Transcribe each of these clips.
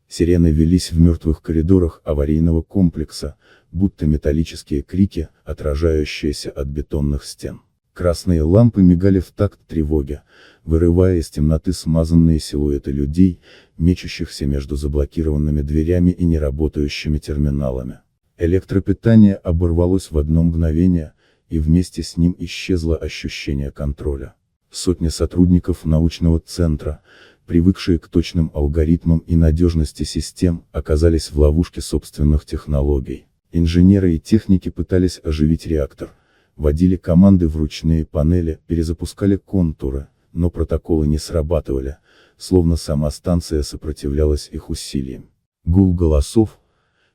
Сирены велись в мертвых коридорах аварийного комплекса, будто металлические крики, отражающиеся от бетонных стен. Красные лампы мигали в такт тревоги, вырывая из темноты смазанные силуэты людей, мечущихся между заблокированными дверями и неработающими терминалами. Электропитание оборвалось в одно мгновение, и вместе с ним исчезло ощущение контроля. Сотни сотрудников научного центра, привыкшие к точным алгоритмам и надежности систем, оказались в ловушке собственных технологий. Инженеры и техники пытались оживить реактор, вводили команды в ручные панели, перезапускали контуры, но протоколы не срабатывали, словно сама станция сопротивлялась их усилиям. Гул голосов,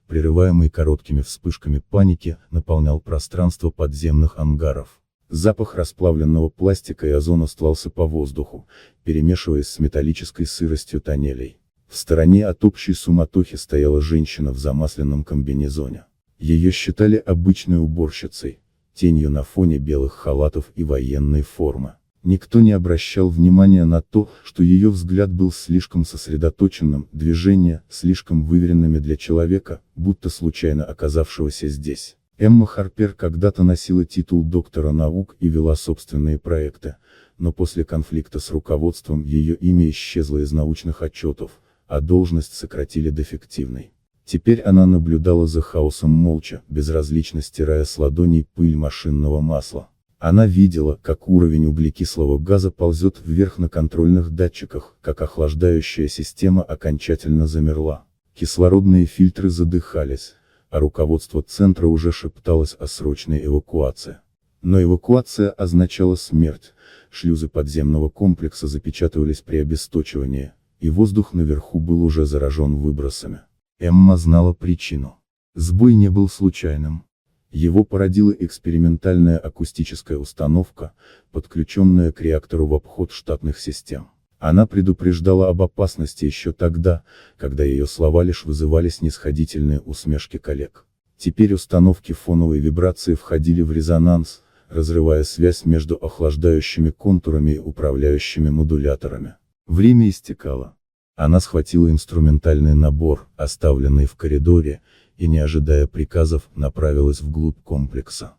прерываемый короткими вспышками паники, наполнял пространство подземных ангаров. Запах расплавленного пластика и озона стлался по воздуху, перемешиваясь с металлической сыростью тоннелей. В стороне от общей суматохи стояла женщина в замасленном комбинезоне. Ее считали обычной уборщицей, тенью на фоне белых халатов и военной формы. Никто не обращал внимания на то, что ее взгляд был слишком сосредоточенным, движения слишком выверенными для человека, будто случайно оказавшегося здесь. Эмма Харпер когда-то носила титул доктора наук и вела собственные проекты, но после конфликта с руководством ее имя исчезло из научных отчетов, а должность сократили до фиктивной. Теперь она наблюдала за хаосом молча, безразлично стирая с ладоней пыль машинного масла. Она видела, как уровень углекислого газа ползет вверх на контрольных датчиках, как охлаждающая система окончательно замерла. Кислородные фильтры задыхались, а руководство центра уже шепталось о срочной эвакуации. Но эвакуация означала смерть, шлюзы подземного комплекса запечатывались при обесточивании, и воздух наверху был уже заражен выбросами. Эмма знала причину. Сбой не был случайным. Его породила экспериментальная акустическая установка, подключенная к реактору в обход штатных систем. Она предупреждала об опасности еще тогда, когда ее слова лишь вызывали снисходительные усмешки коллег. Теперь установки фоновой вибрации входили в резонанс, разрывая связь между охлаждающими контурами и управляющими модуляторами. Время истекало. Она схватила инструментальный набор, оставленный в коридоре, и, не ожидая приказов, направилась вглубь комплекса.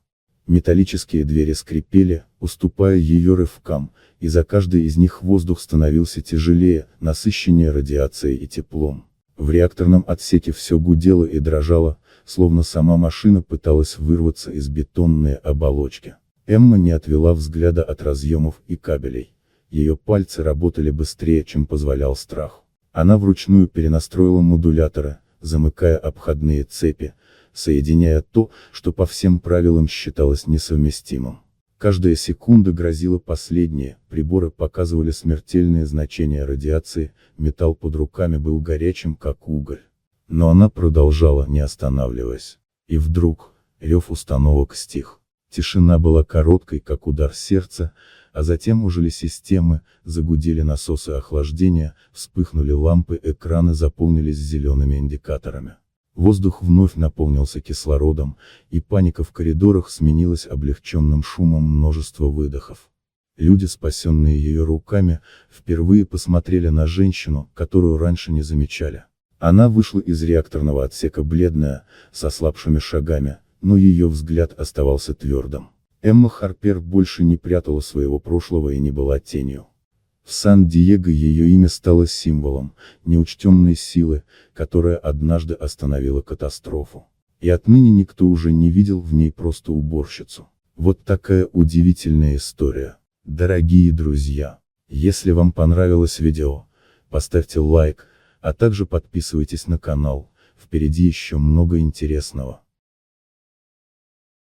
Металлические двери скрипели, уступая ее рывкам, и за каждой из них воздух становился тяжелее, насыщеннее радиацией и теплом. В реакторном отсеке все гудело и дрожало, словно сама машина пыталась вырваться из бетонной оболочки. Эмма не отвела взгляда от разъемов и кабелей. Ее пальцы работали быстрее, чем позволял страх. Она вручную перенастроила модуляторы, замыкая обходные цепи, соединяя то, что по всем правилам считалось несовместимым. Каждая секунда грозила последней, приборы показывали смертельные значения радиации, металл под руками был горячим как уголь. Но она продолжала, не останавливаясь. И вдруг, рев установок стих. Тишина была короткой, как удар сердца, а затем ожили системы, загудели насосы охлаждения, вспыхнули лампы, экраны заполнились зелеными индикаторами. Воздух вновь наполнился кислородом, и паника в коридорах сменилась облегченным шумом множества выдохов. Люди, спасенные ее руками, впервые посмотрели на женщину, которую раньше не замечали. Она вышла из реакторного отсека бледная, с ослабшими шагами, но ее взгляд оставался твердым. Эмма Харпер больше не прятала своего прошлого и не была тенью. В Сан-Диего ее имя стало символом неучтенной силы, которая однажды остановила катастрофу. И отныне никто уже не видел в ней просто уборщицу. Вот такая удивительная история. Дорогие друзья, если вам понравилось видео, поставьте лайк, а также подписывайтесь на канал, впереди еще много интересного.